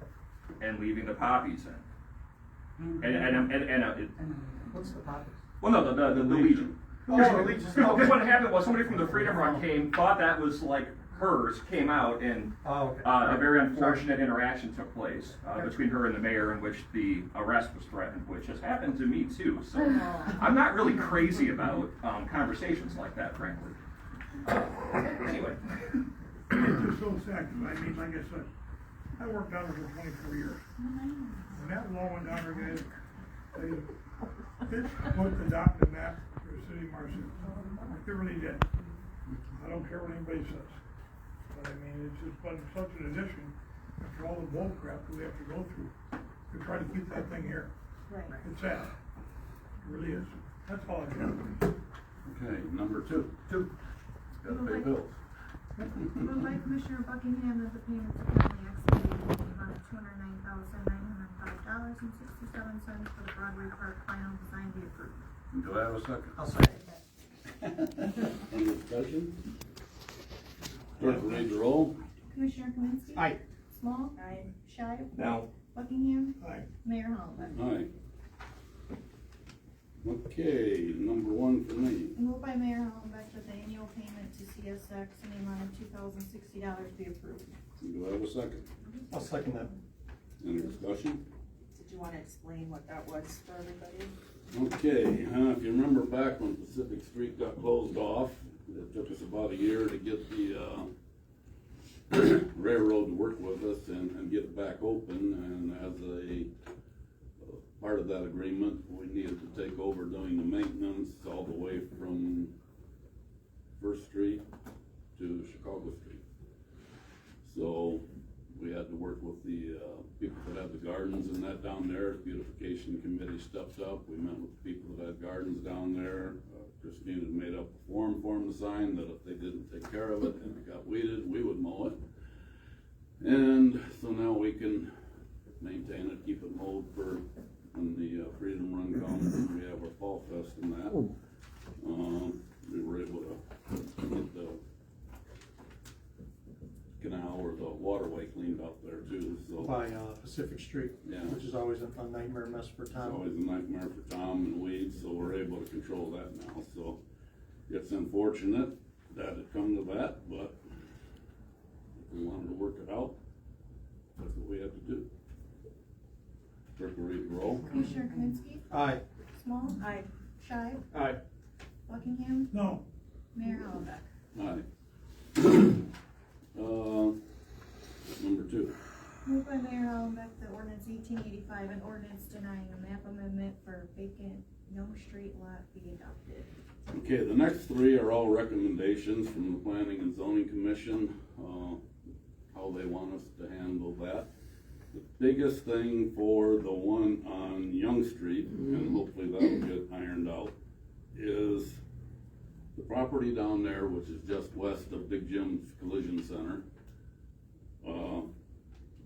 and leaving the poppies in. And What's the poppies? Well, no, the Legion. Oh, the Legion. Because what happened was somebody from the Freedom Run came, thought that was like hers, came out, and Oh, okay. a very unfortunate interaction took place between her and the mayor, in which the arrest was threatened, which has happened to me too. So I'm not really crazy about conversations like that, frankly. Anyway. It's just so sad, 'cause I mean, like I said, I worked down there for 24 years. When that law went down there, guys, it put the adopted map for the city of Marseilles. It really did. I don't care what anybody says. But I mean, it's just been such an addition after all the bull crap that we have to go through to try to keep that thing here. Right. It's sad. It really is. That's all I got. Okay, number two. Gotta pay bills. Moved by Commissioner Buckingham that the payments currently exceeded in the amount of $209,905.67 for the Broadway Park final design be approved. Do I have a second? I'll second that. Any discussion? Clerk will read the roll. Commissioner Kaminsky. Aye. Small. Aye. Shive. No. Buckingham. Aye. Mayor Hollenbeck. Aye. Okay, number one for me. Moved by Mayor Hollenbeck that the annual payment to CSX in the amount of $2,060 be approved. Do I have a second? I'll second that. Any discussion? Did you wanna explain what that was for everybody? Okay, if you remember back when Pacific Street got closed off, it took us about a year to get the railroad to work with us and get it back open, and as a part of that agreement, we needed to take over doing the maintenance all the way from First Street to Chicago Street. So we had to work with the people that had the gardens and that down there. The beautification committee stepped up. We met with the people that had gardens down there. Christine had made up a form for them to sign that if they didn't take care of it and it got weeded, we would mow it. And so now we can maintain it, keep it mowed for when the Freedom Run comes and we have our Fall Fest and that. We were able to get the canal or the waterway cleaned up there too, so. By Pacific Street, Yeah. which is always a nightmare mess for It's Tom. always a nightmare for Tom and weeds, so we're able to control that now, so. It's unfortunate that it come to that, but if we wanted to work it out, that's what we had to do. Clerk will read the roll. Commissioner Kaminsky. Aye. Small. Aye. Shive. Aye. Buckingham. No. Mayor Hollenbeck. Aye. Number two. Moved by Mayor Hollenbeck that ordinance 1885 and ordinance denying a map amendment for vacant Young Street lot be adopted. Okay, the next three are all recommendations from the Planning and Zoning Commission, how they want us to handle that. The biggest thing for the one on Young Street, and hopefully that'll get ironed out, is the property down there, which is just west of Big Jim's Collision Center.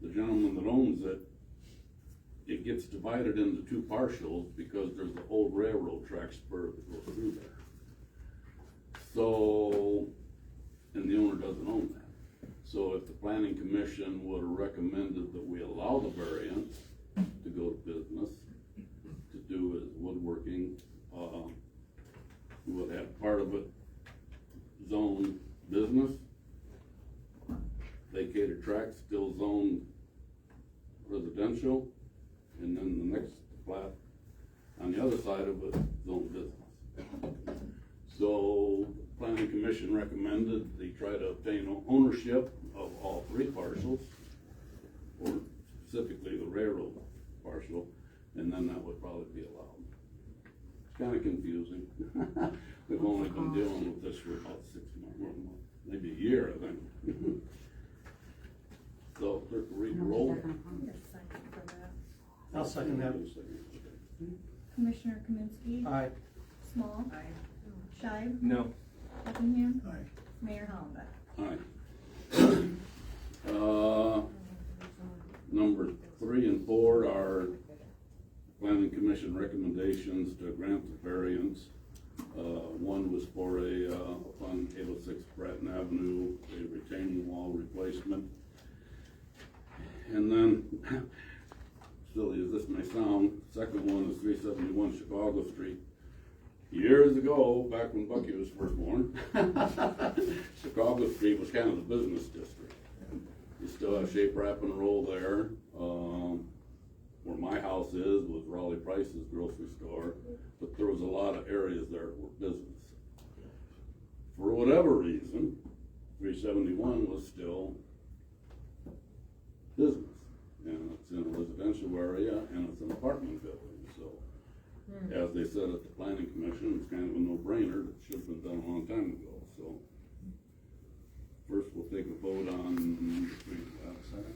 The gentleman that owns it, it gets divided into two partials because there's the old railroad track spur that goes through there. So, and the owner doesn't own that. So if the planning commission would have recommended that we allow the variance to go to business, to do as woodworking, we would have part of it zoned business, vacated tracks still zoned residential, and then the next plat on the other side of it zoned business. So planning commission recommended they try to obtain ownership of all three parcels, or specifically the railroad parcel, and then that would probably be allowed. It's kind of confusing. We've only been dealing with this for about 6 months, maybe a year, I think. So clerk will read the roll. I'll second that. Commissioner Kaminsky. Aye. Small. Aye. Shive. No. Buckingham. Aye. Mayor Hollenbeck. Aye. Number 3 and 4 are planning commission recommendations to grant the variance. One was for on 806 Bratton Avenue, a retaining wall replacement. And then, silly as this may sound, second one is 371 Chicago Street. Years ago, back when Bucky was first born, Chicago Street was kind of the business district. You still have Shape Wrap and Roll there. Where my house is was Raleigh Price's grocery store, but there was a lot of areas there that were business. For whatever reason, 371 was still business, and it's in a residential area and it's an apartment building. So, as they said at the planning commission, it's kind of a no-brainer. It should have been done a long time ago. So, first we'll take a vote on the three outside.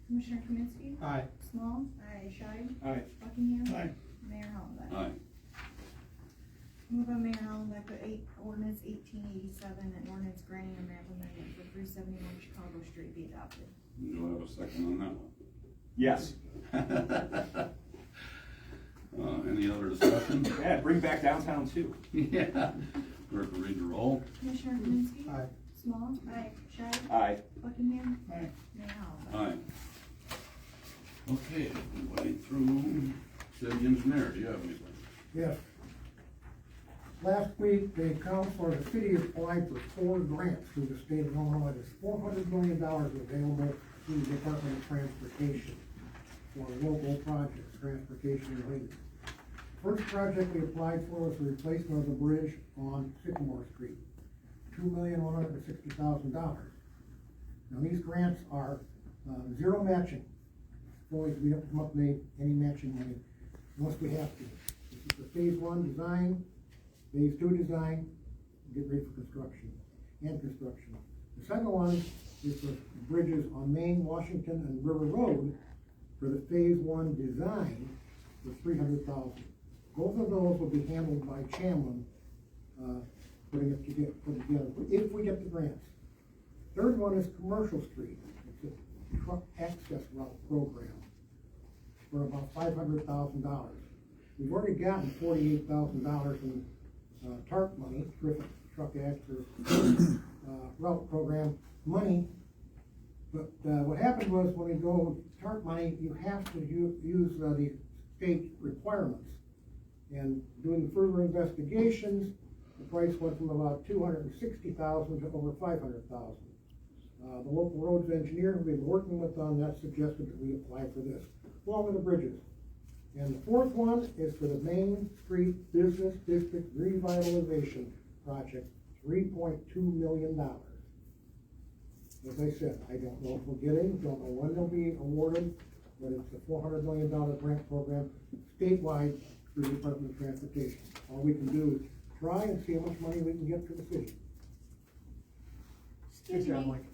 Commissioner Kaminsky? Aye. Small? Aye. Scheib? Aye. Buckingham? Aye. Mayor Hollenbeck? Aye. Move on Mayor Hollenbeck to ordinance 1887 and ordinance granting a map amendment for 371 Chicago Street be adopted. Do I have a second on that one? Yes. Any other discussion? Yeah, bring back downtown too. Yeah. Clerk will read the roll. Commissioner Kaminsky? Aye. Small? Aye. Scheib? Aye. Buckingham? Aye. Mayor Hollenbeck? Aye. Okay, wading through city engineer, do you have anything? Yes. Last week, the council, the city applied for 4 grants through the state of Illinois. There's $400 million available through the Department of Transportation for local projects, transportation related. First project we applied for was the replacement of the bridge on Sycamore Street, $2,160,000. Now, these grants are zero matching. We don't come up with any matching money unless we have to. This is the phase 1 design, phase 2 design, get ready for construction. The second one is the bridges on Main, Washington, and River Road for the phase 1 design for $300,000. Both of those will be handled by Chamlin, putting it together, if we get the grants. Third one is Commercial Street. It's a truck access route program for about $500,000. We've already gotten $48,000 in TARP money, terrific truck access route program money. But what happened was when we go TARP money, you have to use the state requirements. And doing further investigations, the price went from about $260,000 to over $500,000. The local roads engineer who we've been working with on that suggested that we apply for this, along with the bridges. And the fourth one is for the Main Street Business District Revitalization Project, $3.2 million. As I said, I don't know if we'll get it, don't know when they'll be awarded, but it's a $400 million grant program statewide through the Department of Transportation. All we can do is try and see how much money we can get to the city. Good job, Mike.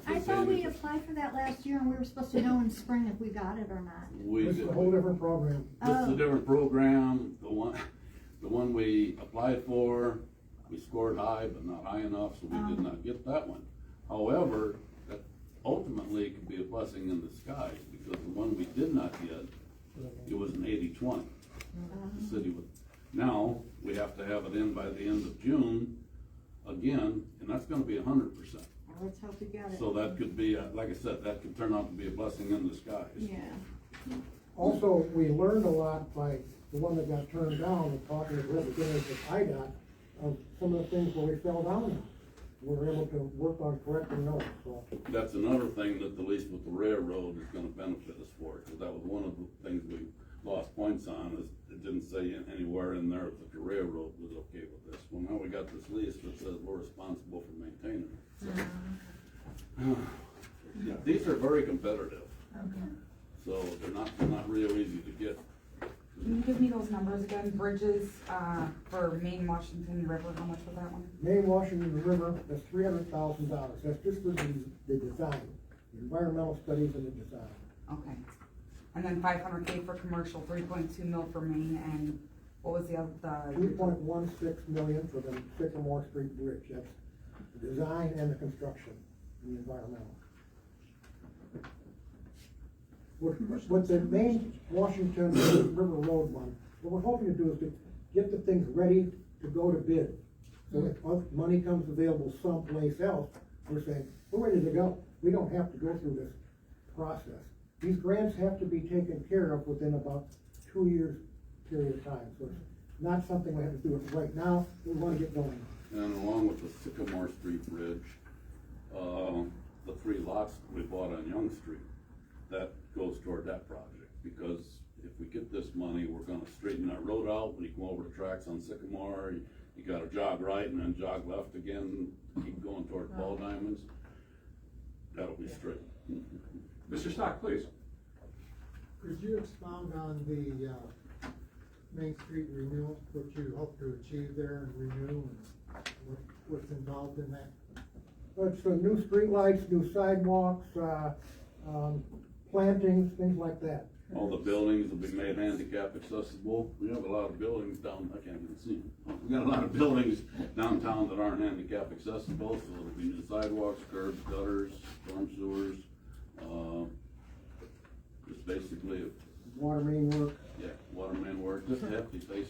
I thought we applied for that last year and we were supposed to know in spring if we got it or not. This is a whole different program. This is a different program. The one we applied for, we scored high, but not high enough, so we did not get that one. However, that ultimately could be a blessing in disguise, because the one we did not get, it was an 80-20. The city would, now, we have to have it in by the end of June, again, and that's gonna be 100%. Let's hope we get it. So that could be, like I said, that could turn out to be a blessing in disguise. Yeah. Also, we learned a lot by the one that got turned down, and talking to representatives of IDOT, of some of the things where we fell down on. We were able to work on correcting those, so. That's another thing that, at least with the railroad, is gonna benefit us for, because that was one of the things we lost points on, is it didn't say anywhere in there that the railroad was okay with this. Well, now we got this lease that says we're responsible for maintaining it. So, yeah, these are very competitive. Okay. So they're not real easy to get. Can you give me those numbers again? Bridges, for Main Washington River, how much was that one? Main Washington River, that's $300,000. That's just for the design, the environmental studies and the design. Okay. And then 500K for commercial, 3.2 mil for Main, and what was the other? 2.16 million for the Sycamore Street Bridge. That's the design and the construction and the environmental. With the Main Washington River Road one, what we're hoping to do is to get the things ready to go to bid. So that once money comes available someplace else, we're saying, we're ready to go. We don't have to go through this process. these grants have to be taken care of within about 2 years period of time, so it's not something we have to do it right now, we wanna get going. And along with the Sycamore Street Bridge, the 3 lots we bought on Young Street, that goes toward that project, because if we get this money, we're gonna straighten that road out. When you come over the tracks on Sycamore, you gotta jog right and then jog left again, keep going toward Ball Diamonds. That'll be straight. Mr. Stock, please. Could you expound on the, Main Street renewal, what you hope to achieve there and renew, and what's involved in that? It's new streetlights, new sidewalks, plantings, things like that. All the buildings will be made handicap accessible. We have a lot of buildings down, I can't even see them. We got a lot of buildings downtown that aren't handicap accessible, so it'll be new sidewalks, curbs, gutters, storm sewers, just basically, Water main work. yeah, water main work, just a hefty face.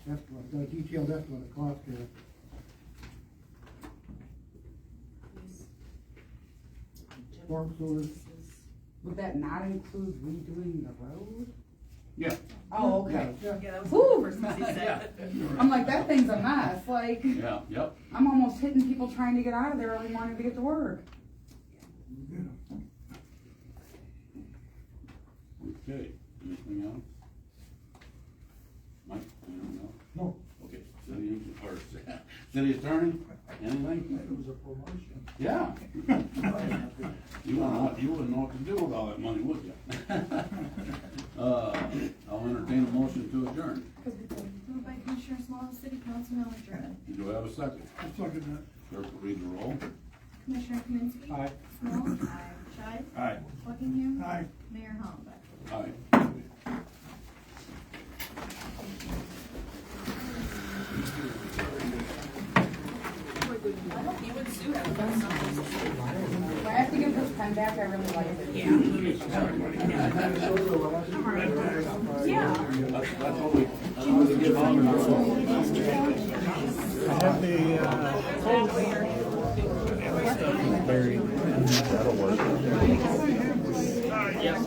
That's what, the detailed estimate of cost here. Storm sewers. Would that not include redoing the road? Yeah. Oh, okay. Yeah, that was Whew. the first thing he said. I'm like, that thing's a mess, like, Yeah, yep. I'm almost hitting people trying to get out of there every morning to get to work. Okay, anything else? Mike, anything else? No. Okay, city attorney, anything? It was a promotion. Yeah. You wouldn't know what to do with all that money, would you? I'll entertain a motion to adjourn. Moved by Commissioner Small, City Council now adjourned. Do I have a second? I'll second that. Clerk will read the roll. Commissioner Kaminsky. Aye. Small. Aye. Shive. Aye. Buckingham. Aye. Mayor Hollenbeck. Aye. You would sue him. That's not Do I have to give this pen back? I really like it. Yeah. Yeah. That's what we give on I have the, buried. That'll work. Yes.